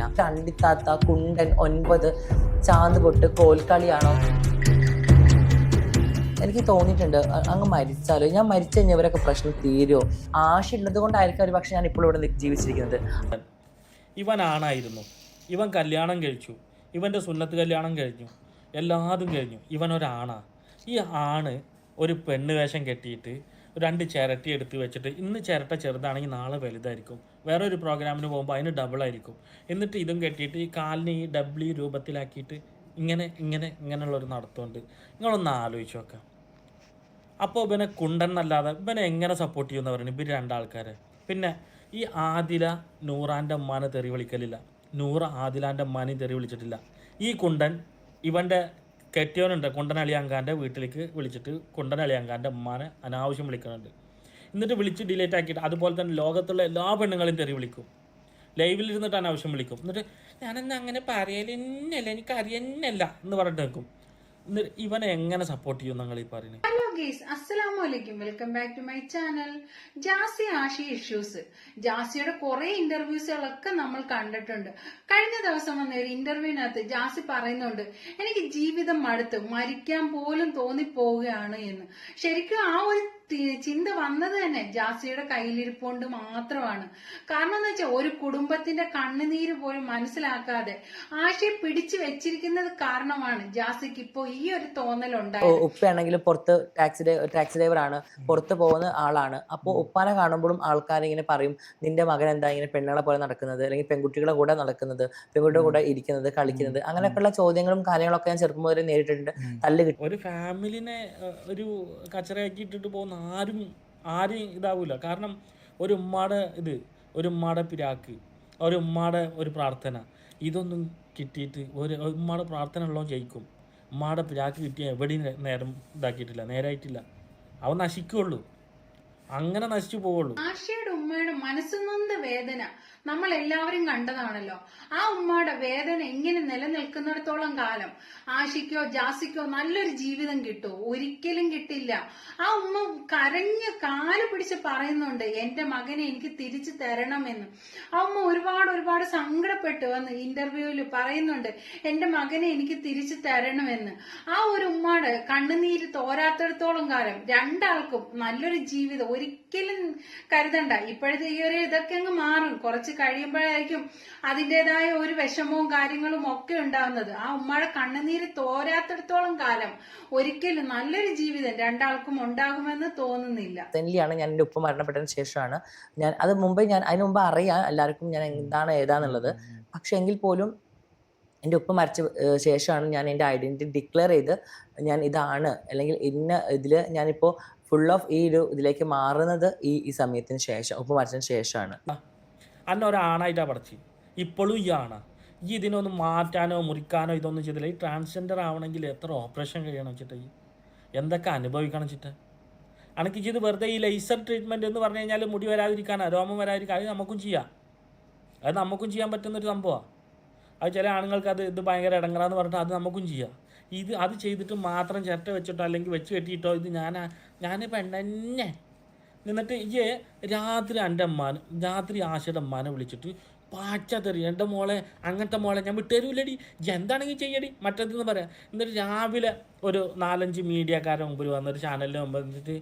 അറിയില്ല. അണ്ടിത്താത്ത, കുണ്ടൻ, 9, ചാന്ത് പൊട്ട്, കോൽക്കളിയാണോ? എനിക്ക് തോന്നിയിട്ടുണ്ട് അങ്ങ് മരിച്ചാലോ, ഞാൻ മരിച്ചു കഴിഞ്ഞാൽ ഇവരൊക്കെ പ്രശ്നം തീരുമോ? ആശയുള്ളത് കൊണ്ടായിരിക്കും ഒരു പക്ഷെ ഞാൻ ഇപ്പോൾ ഇവിടെ ജീവിച്ചിരിക്കുന്നത്. ഇവനാണായിരുന്നു, ഇവൻ കല്യാണം കഴിച്ചു, ഇവൻ്റെ സുന്നത്ത് കല്യാണം കഴിഞ്ഞു, എല്ലാതും കഴിഞ്ഞു, ഇവനൊരാണാ. ഈ ആണ് ഒരു പെണ്ണ് വേഷം കെട്ടിയിട്ട് 2 ചിരട്ടി എടുത്ത് വെച്ചിട്ട് ഇന്ന് ചിരട്ട ചെറുതാണെങ്കിൽ നാളെ വലുതായിരിക്കും, വേറെ ഒരു പ്രോഗ്രാമിന് പോകുമ്പോൾ അതിന് ഡബിളായിരിക്കും. എന്നിട്ട് ഇതും കെട്ടിയിട്ട് ഈ കാലിനെ ഈ ഡബ്ല്യു രൂപത്തിലാക്കിയിട്ട് ഇങ്ങനെയുള്ളൊരു നടത്തുന്നുണ്ട്. നിങ്ങളൊന്ന് ആലോചിച്ച് നോക്കാം. അപ്പോൾ ഇവനെ കുണ്ടൻ എന്നല്ലാതെ ഇവനെ എങ്ങനെ സപ്പോർട്ട് ചെയ്യുമെന്ന് പറയുന്നത് ഇവർ 2 ആൾക്കാരെ. പിന്നെ ഈ ആദില നൂറാൻ്റെ അമ്മാനെ തെറി വിളിക്കലില്ല, നൂറ് ആദിലാൻ്റെ അമ്മാനെയും തെറി വിളിച്ചിട്ടില്ല. ഈ കുണ്ടൻ ഇവൻ്റെ കെട്ടിയവനുണ്ട്, കുണ്ടൻ അളിയാങ്കാൻ്റെ വീട്ടിലേക്ക് വിളിച്ചിട്ട് കുണ്ടൻ അളിയാങ്കാൻ്റെ അമ്മാനെ അനാവശ്യം വിളിക്കുന്നുണ്ട്. എന്നിട്ട് വിളിച്ച് ഡിലേറ്റ് ആക്കിയിട്ട് അതുപോലെ തന്നെ ലോകത്തുള്ള എല്ലാ പെണ്ണുങ്ങളെയും തെറി വിളിക്കും, ലൈവിലിരുന്നിട്ട് അനാവശ്യം വിളിക്കും. എന്നിട്ട് ഞാനെന്ന് അങ്ങനെ പറയലെന്നല്ല, എനിക്ക് അറിയുന്നല്ല എന്ന് പറഞ്ഞിട്ട് നിൽക്കും. എന്നിട്ട് ഇവനെ എങ്ങനെ സപ്പോർട്ട് ചെയ്യും നിങ്ങൾ ഈ പറയുന്നത്? ഹലോ ഗീസ്, അസ്സലാമലൈക്കും, welcome back to my channel. Jasi Ashi issues. ജാസിയുടെ കുറെ ഇന്റർവ്യൂസുകളൊക്കെ നമ്മൾ കണ്ടിട്ടുണ്ട്. കഴിഞ്ഞ ദിവസം വന്ന ഒരു ഇന്റർവ്യൂവിനകത്ത് ജാസി പറയുന്നുണ്ട്, എനിക്ക് ജീവിതം മടുത്ത് മരിക്കാൻ പോലും തോന്നിപ്പോവുകയാണ് എന്ന്. ശരിക്കും ആ ഒരു ചിന്ത വന്നത് തന്നെ ജാസിയുടെ കയ്യിലിരിപ്പുകൊണ്ട് മാത്രമാണ്. കാരണം എന്ന് വെച്ചാൽ ഒരു കുടുംബത്തിന്റെ കണ്ണുനീര് പോലും മനസ്സിലാക്കാതെ ആശയെ പിടിച്ചു വെച്ചിരിക്കുന്നത് കാരണമാണ് ജാസിക്ക് ഇപ്പോ ഈ ഒരു തോന്നലുണ്ടായത്. ഉപ്പയാണെങ്കിൽ പുറത്ത് ടാക്സി ഡ്രൈവറാണ്, പുറത്ത് പോകുന്ന ആളാണ്. അപ്പോൾ ഉപ്പാനെ കാണുമ്പോഴും ആൾക്കാരിങ്ങനെ പറയും, നിന്റെ മകൻ എന്താ ഇങ്ങനെ പെണ്ണുങ്ങളെ പോലെ നടക്കുന്നത്, അല്ലെങ്കിൽ പെൺകുട്ടികളുടെ കൂടെ നടക്കുന്നത്, പെൺകുട്ടിയുടെ കൂടെ ഇരിക്കുന്നത്, കളിക്കുന്നത്, അങ്ങനെയൊക്കെയുള്ള ചോദ്യങ്ങളും കാര്യങ്ങളൊക്കെ ഞാൻ ചെറുപ്പം മുതലേ നേരിട്ടിട്ടുണ്ട്. തല്ല് കിട്ടും. ഒരു ഫാമിലിനെ ഒരു കച്ചറയാക്കി ഇട്ടിട്ട് പോകുന്ന ആരും ഇതാവൂല. കാരണം ഒരു ഉമ്മാടെ പിരാക്ക്, ഒരു ഉമ്മാടെ ഒരു പ്രാർത്ഥന, ഇതൊന്നും കിട്ടിയിട്ട് ഒരു ഉമ്മാടെ പ്രാർത്ഥന ഉള്ളവൻ ജയിക്കും. ഉമ്മാടെ പിരാക്ക് കിട്ടിയ എവിടെയും നേരായിട്ടില്ല. അവൻ നശിക്കുള്ളൂ, അങ്ങനെ നശിച്ചു പോവുള്ളൂ. ആശയുടെ ഉമ്മയുടെ മനസ്സുനൊന്ത വേദന നമ്മൾ എല്ലാവരും കണ്ടതാണല്ലോ. ആ ഉമ്മയുടെ വേദന ഇങ്ങനെ നിലനിൽക്കുന്നിടത്തോളം കാലം ആശിക്കോ ജാസിക്കോ നല്ലൊരു ജീവിതം കിട്ടുമോ? ഒരിക്കലും കിട്ടില്ല. ആ ഉമ്മ കരഞ്ഞ് കാല് പിടിച്ച് പറയുന്നുണ്ട്, എന്റെ മകനെ എനിക്ക് തിരിച്ചു തരണമെന്ന്. ആ ഉമ്മ ഒരുപാട് സങ്കടപ്പെട്ടു വന്ന് ഇന്റർവ്യൂവിൽ പറയുന്നുണ്ട്, എന്റെ മകനെ എനിക്ക് തിരിച്ചു തരണമെന്ന്. ആ ഒരു ഉമ്മയുടെ കണ്ണുനീര് തോരാത്തിടത്തോളം കാലം രണ്ടാൾക്കും നല്ലൊരു ജീവിതം ഒരിക്കലും കരുതണ്ട. ഇപ്പോഴത്തെ ഈ ഒരു ഇതൊക്കെ അങ്ങ് മാറും, കുറച്ച് കഴിയുമ്പോഴായിരിക്കും അതിൻ്റെതായ ഒരു വിഷമവും കാര്യങ്ങളും ഒക്കെ ഉണ്ടാവുന്നത്. ആ ഉമ്മയുടെ കണ്ണുനീര് തോരാത്തിടത്തോളം കാലം ഒരിക്കലും നല്ലൊരു ജീവിതം രണ്ടാൾക്കും ഉണ്ടാകുമെന്ന് തോന്നുന്നില്ല. സെൻലിയാണ് ഞാൻ എൻ്റെ ഉപ്പ മരണപ്പെട്ടതിന് ശേഷമാണ് ഞാൻ അതിനു മുമ്പ് അറിയാം എല്ലാവർക്കും ഞാൻ എന്താണ് ഏതാന്നുള്ളത്. പക്ഷെ എങ്കിൽ പോലും എൻ്റെ ഉപ്പ മരിച്ച ശേഷമാണ് ഞാൻ എൻ്റെ ഐഡന്റിറ്റി ഡിക്ലെയർ ചെയ്ത് ഞാൻ ഇതാണ്, അല്ലെങ്കിൽ ഇന്ന ഇതിൽ ഞാനിപ്പോൾ ഫുൾ ഓഫ് ഈ ഒരു ഇതിലേക്ക് മാറുന്നത് ഈ സമയത്തിന് ശേഷം, ഉപ്പ മരിച്ചതിന് ശേഷമാണ്. അന്ന ഒരാണായിട്ടാണ് പഠിച്ച്, ഇപ്പോഴും ഈ ആണാ. ഈ ഇതിനൊന്നും മാറ്റാനോ മുറിക്കാനോ ഇതൊന്നും ചെയ്തില്ല. ഈ ട്രാൻസ്ജെൻഡർ ആവണമെങ്കിൽ എത്ര ഓപ്പറേഷൻ കഴിയണം വെച്ചിട്ട്, ഈ എന്തൊക്കെ അനുഭവിക്കണം വെച്ചിട്ട്. അനക്ക് ചെയ്ത് വെറുതെ ഈ ലേസർ ട്രീറ്റ്മെൻറ്റ് എന്ന് പറഞ്ഞു കഴിഞ്ഞാൽ മുടി വരാതിരിക്കാനോ രോമം വരാതിരിക്കാൻ അത് നമുക്കും ചെയ്യാം. അത് നമുക്കും ചെയ്യാൻ പറ്റുന്നൊരു സംഭവമാണ്. അത് ചില ആണുങ്ങൾക്ക് ഇത് ഭയങ്കര ഇടങ്ങറാന്ന് പറഞ്ഞിട്ട് അത് നമുക്കും ചെയ്യാം. അത് ചെയ്തിട്ട് മാത്രം ചിരട്ട വെച്ചിട്ടോ അല്ലെങ്കിൽ വെച്ച് കെട്ടിയിട്ടോ ഇത് ഞാൻ പെണ്ണെന്നെ എന്നിട്ട് ഈ രാത്രി ആശയുടെ അമ്മാനെ വിളിച്ചിട്ട് പാച്ചതെറി, എൻ്റെ മോളെ അങ്ങനത്തെ മോളെ ഞാൻ വിട്ടുതരൂല്ലടി, എന്താണെങ്കിൽ ചെയ്യടി മറ്റേതെന്ന് പറയാം. എന്നിട്ട് രാവിലെ ഒരു 4-5 മീഡിയക്കാരുടെ മുമ്പിൽ വന്നൊരു ചാനലിന് മുമ്പ് എന്നിട്ട്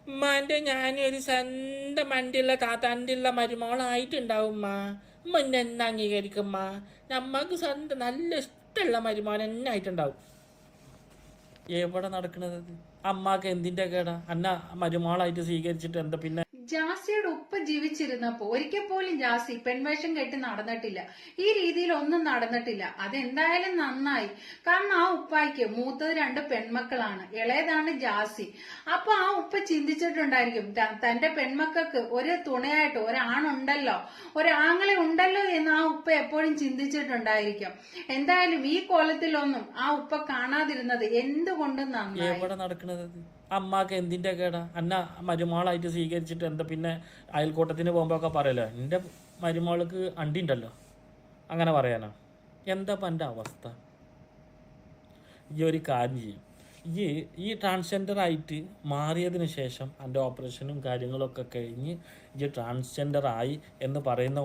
ഉമ്മാൻ്റെ ഞാനൊരു സ്വന്തം വണ്ടിയുള്ള താത്താൻ്റെ മരുമോളായിട്ടുണ്ടാവും ഉമ്മ എന്നെ അംഗീകരിക്കും നമ്മൾക്ക് സ്വന്തം നല്ല ഇഷ്ടമുള്ള മരുമോൻ എന്നെ ആയിട്ടുണ്ടാവും. എവിടെ നടക്കണത്? അമ്മാക്ക് എന്തിൻ്റെ കേടാ അന്ന മരുമോളായിട്ട് സ്വീകരിച്ചിട്ട് എന്താ? പിന്നെ ജാസിയുടെ ഉപ്പ ജീവിച്ചിരുന്നപ്പോ ഒരിക്കൽ പോലും ജാസി പെൺവേഷം കെട്ടി നടന്നിട്ടില്ല, ഈ രീതിയിൽ ഒന്നും നടന്നിട്ടില്ല. അതെന്തായാലും നന്നായി. കാരണം ആ ഉപ്പായിക്ക് മൂത്തത് 2 പെൺമക്കളാണ്, ഇളയതാണ് ജാസി. അപ്പൊ ആ ഉപ്പ ചിന്തിച്ചിട്ടുണ്ടായിരിക്കും, തന്റെ പെൺമക്കൾക്ക് ഒരു തുണയായിട്ട് ഒരാണുണ്ടല്ലോ, ഒരാങ്ങളെ ഉണ്ടല്ലോ എന്ന് ആ ഉപ്പ എപ്പോഴും ചിന്തിച്ചിട്ടുണ്ടായിരിക്കും. എന്തായാലും ഈ കോലത്തിലൊന്നും ആ ഉപ്പ കാണാതിരുന്നത് എന്തുകൊണ്ടും നന്നായി. എവിടെ നടക്കണത്? അമ്മാക്ക് എന്തിൻ്റെ കേടാ അന്ന മരുമോളായിട്ട് സ്വീകരിച്ചിട്ട് എന്താ? പിന്നെ അയൽക്കൂട്ടത്തിന് പോകുമ്പോഴൊക്കെ പറയല്ലോ, എൻ്റെ മരുമോൾക്ക് അണ്ടിയുണ്ടല്ലോ, അങ്ങനെ പറയാനോ? എന്താ എൻ്റെ അവസ്ഥ? ഈ ഒരു കാര്യം ചെയ്യും, ഈ ട്രാൻസ്ജെൻഡറായിട്ട് മാറിയതിന് ശേഷം എൻ്റെ ഓപ്പറേഷനും കാര്യങ്ങളൊക്കെ കഴിഞ്ഞ് ട്രാൻസ്ജെൻഡറായി എന്ന് പറയുന്ന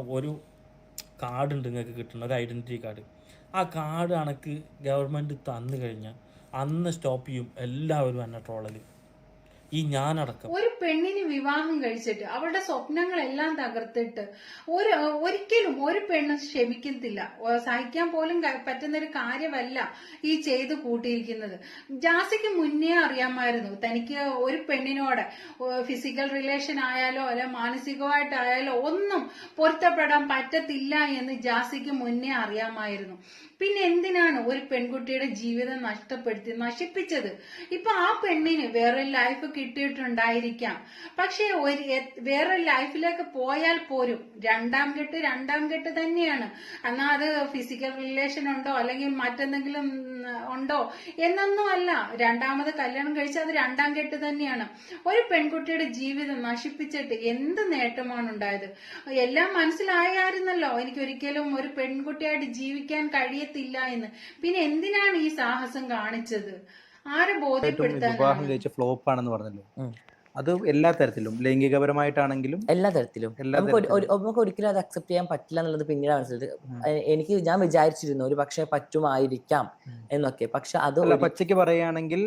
കാർഡുണ്ട് നിങ്ങൾക്ക് കിട്ടുന്ന ഒരു ഐഡൻറ്റിറ്റി കാർഡ്. ആ കാർഡ് അനക്ക് ഗവൺമെൻറ് തന്നു കഴിഞ്ഞാൽ അന്ന് സ്റ്റോപ്പ് ചെയ്യും എല്ലാവരും എന്നെ ട്രോളല്, ഈ ഞാനടക്കം. ഒരു പെണ്ണിന് വിവാഹം കഴിച്ചിട്ട് അവളുടെ സ്വപ്നങ്ങളെല്ലാം തകർത്തിട്ട് ഒരിക്കലും ഒരു പെണ്ണ് ക്ഷമിക്കത്തില്ല. സഹിക്കാൻ പോലും പറ്റുന്ന ഒരു കാര്യമല്ല ഈ ചെയ്തു കൂട്ടിയിരിക്കുന്നത്. ജാസിക്ക് മുന്നേ അറിയാമായിരുന്നു തനിക്ക് ഒരു പെണ്ണിനോട് ഫിസിക്കൽ റിലേഷൻ ആയാലോ അല്ലെ മാനസികമായിട്ടായാലോ ഒന്നും പൊരുത്തപ്പെടാൻ പറ്റത്തില്ല എന്ന് ജാസിക്ക് മുന്നേ അറിയാമായിരുന്നു. പിന്നെ എന്തിനാണ് ഒരു പെൺകുട്ടിയുടെ ജീവിതം നശിപ്പിച്ചത്? ഇപ്പൊ ആ പെണ്ണിന് വേറെ ലൈഫ് കിട്ടിയിട്ടുണ്ടായിരിക്കാം, പക്ഷെ വേറെ ലൈഫിലേക്ക് പോയാൽ പോലും രണ്ടാം കെട്ട് തന്നെയാണ്. എന്നാ അത് ഫിസിക്കൽ റിലേഷൻ ഉണ്ടോ അല്ലെങ്കിൽ മറ്റെന്തെങ്കിലും ഉണ്ടോ എന്നൊന്നും അല്ല. രണ്ടാമത് കല്യാണം കഴിച്ചാൽ അത് രണ്ടാം കെട്ട് തന്നെയാണ്. ഒരു പെൺകുട്ടിയുടെ ജീവിതം നശിപ്പിച്ചിട്ട് എന്ത് നേട്ടമാണ് ഉണ്ടായത്? എല്ലാം മനസ്സിലായായിരുന്നല്ലോ എനിക്ക് ഒരിക്കലും ഒരു പെൺകുട്ടിയായിട്ട് ജീവിക്കാൻ കഴിയത്തില്ല എന്ന്. പിന്നെ എന്തിനാണ് ഈ സാഹസം കാണിച്ചത്? ആരെ ബോധ്യപ്പെടുത്താൻ? വിവാഹം കഴിച്ച ഫ്ലോപ്പ് ആണെന്ന് പറഞ്ഞല്ലോ, അത് എല്ലാ തരത്തിലും ലൈംഗികപരമായിട്ടാണെങ്കിലും എല്ലാ തരത്തിലും നമുക്ക് ഒരിക്കലും അത് അക്സെപ്റ്റ് ചെയ്യാൻ പറ്റില്ല എന്നുള്ളത് പിന്നീട് മനസ്സിലായത്. ഞാൻ വിചാരിച്ചിരുന്നു ഒരു പക്ഷെ പറ്റുമായിരിക്കാം എന്നൊക്കെ, പക്ഷെ അത് പച്ചയ്ക്ക് പറയുകയാണെങ്കിൽ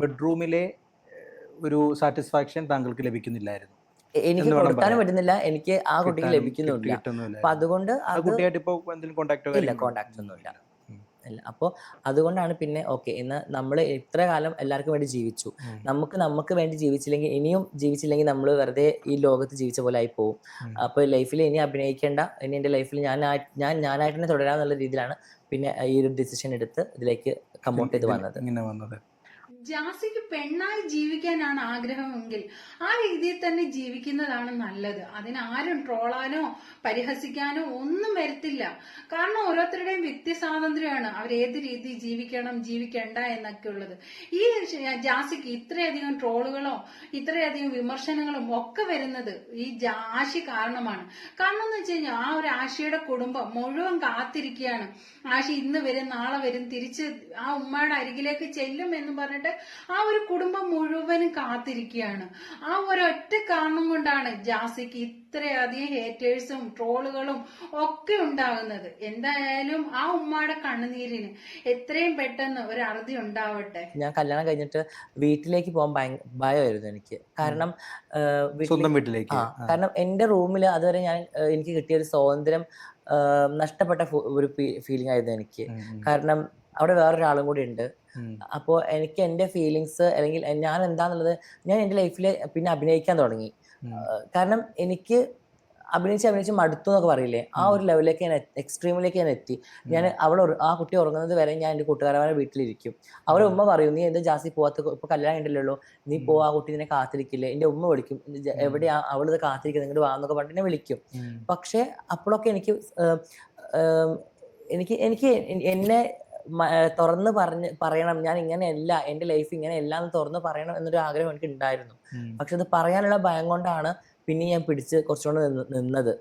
ബെഡ്റൂമിലെ ഒരു സാറ്റിസ്ഫാക്ഷൻ താങ്കൾക്ക് ലഭിക്കുന്നില്ലായിരുന്നു. എനിക്ക് കൊടുക്കാനും പറ്റുന്നില്ല, എനിക്ക് ആ കുട്ടിക്ക് ലഭിക്കുന്നില്ല. അപ്പൊ അതുകൊണ്ട് കോണ്ടാക്ട് ഒന്നുമില്ല. അപ്പോൾ അതുകൊണ്ടാണ് പിന്നെ ഓക്കെ ഇന്ന് നമ്മൾ ഇത്ര കാലം എല്ലാവർക്കും വേണ്ടി ജീവിച്ചു, നമുക്ക് വേണ്ടി ജീവിച്ചില്ലെങ്കിൽ ഇനിയും ജീവിച്ചില്ലെങ്കിൽ നമ്മൾ വെറുതെ ഈ ലോകത്ത് ജീവിച്ച പോലെ ആയി പോകും. അപ്പോൾ ലൈഫിൽ ഇനി അഭിനയിക്കേണ്ട, ഇനി എൻ്റെ ലൈഫിൽ ഞാനായിട്ട് തന്നെ തുടരാന്നുള്ള രീതിയിലാണ് പിന്നെ ഈ ഒരു ഡിസിഷൻ എടുത്ത് ഇതിലേക്ക് കമൗട്ട് ചെയ്ത് വന്നത്. ജാസിക്ക് പെണ്ണായി ജീവിക്കാനാണ് ആഗ്രഹമെങ്കിൽ ആ രീതിയിൽ തന്നെ ജീവിക്കുന്നതാണ് നല്ലത്. അതിനാരും ട്രോളാനോ പരിഹസിക്കാനോ ഒന്നും വരത്തില്ല. കാരണം ഓരോരുത്തരുടെയും വ്യക്തി സ്വാതന്ത്ര്യമാണ് അവരേത് രീതി ജീവിക്കണം ജീവിക്കണ്ട എന്നൊക്കെ ഉള്ളത്. ഈ ജാസിക്ക് ഇത്രയധികം ട്രോളുകളോ ഇത്രയധികം വിമർശനങ്ങളും ഒക്കെ വരുന്നത് ഈ ആശി കാരണമാണ്. കാരണം എന്ന് വെച്ച് കഴിഞ്ഞാൽ ആ ഒരു ആശിയുടെ കുടുംബം മുഴുവൻ കാത്തിരിക്കുകയാണ്. ആശി ഇന്ന് വരും നാളെ വരും തിരിച്ച് ആ ഉമ്മയുടെ അരികിലേക്ക് ചെല്ലും എന്ന് പറഞ്ഞിട്ട് ആ ഒരു കുടുംബം മുഴുവനും കാത്തിരിക്കുകയാണ്. ആ ഒരൊറ്റ കാരണം കൊണ്ടാണ് ജാസിക്ക് ഇത്രയധികം ഹേറ്റേഴ്സും ട്രോളുകളും ഒക്കെ ഉണ്ടാകുന്നത്. എന്തായാലും ആ ഉമ്മയുടെ കണ്ണുനീരിന് എത്രയും പെട്ടെന്ന് ഒരു അറുതി ഉണ്ടാവട്ടെ. ഞാൻ കല്യാണം കഴിഞ്ഞിട്ട് വീട്ടിലേക്ക് പോകാൻ ഭയമായിരുന്നു എനിക്ക്. കാരണം കാരണം എന്റെ റൂമിൽ അതുവരെ എനിക്ക് കിട്ടിയ ഒരു സ്വാതന്ത്ര്യം നഷ്ടപ്പെട്ട ഒരു ഫീലിംഗ് ആയിരുന്നു എനിക്ക്. കാരണം അവിടെ വേറൊരാളും കൂടി ഉണ്ട്. അപ്പോൾ എനിക്ക് എൻ്റെ ഫീലിങ്സ് അല്ലെങ്കിൽ ഞാൻ എന്താന്നുള്ളത് ഞാൻ എൻ്റെ ലൈഫിൽ പിന്നെ അഭിനയിക്കാൻ തുടങ്ങി. കാരണം എനിക്ക് അഭിനയിച്ച് മടുത്തു എന്നൊക്കെ പറയില്ലേ, ആ ഒരു ലെവലിലേക്ക് എക്സ്ട്രീമിലേക്ക് ഞാൻ എത്തി. ആ കുട്ടി ഉറങ്ങുന്നത് വരെ ഞാൻ എൻ്റെ കൂട്ടുകാരന്മാരുടെ വീട്ടിലിരിക്കും. അവരുടെ ഉമ്മ പറയും നീ എന്താ ജാസി പോവാത്ത, ഇപ്പൊ കല്യാണം ഉണ്ടല്ലോ, നീ ആ കുട്ടി നിന്നെ കാത്തിരിക്കില്ലേ. എൻ്റെ ഉമ്മ വിളിക്കും, എവിടെയാ അവളിത് കാത്തിരിക്കുന്നത്, ഇങ്ങോട്ട് വാന്നൊക്കെ പറഞ്ഞിട്ട് എന്നെ വിളിക്കും. പക്ഷെ അപ്പോഴൊക്കെ എനിക്ക് എന്നെ തുറന്ന് പറയണം, ഞാൻ ഇങ്ങനെയല്ല, എൻ്റെ ലൈഫ് ഇങ്ങനെയല്ല എന്ന് തുറന്ന് പറയണം എന്നൊരു ആഗ്രഹം എനിക്ക് ഉണ്ടായിരുന്നു. പക്ഷെ അത് പറയാനുള്ള ഭയം കൊണ്ടാണ് പിന്നെ ഞാൻ പിടിച്ച് കുറച്ചുകൊണ്ട് നിന്നത്.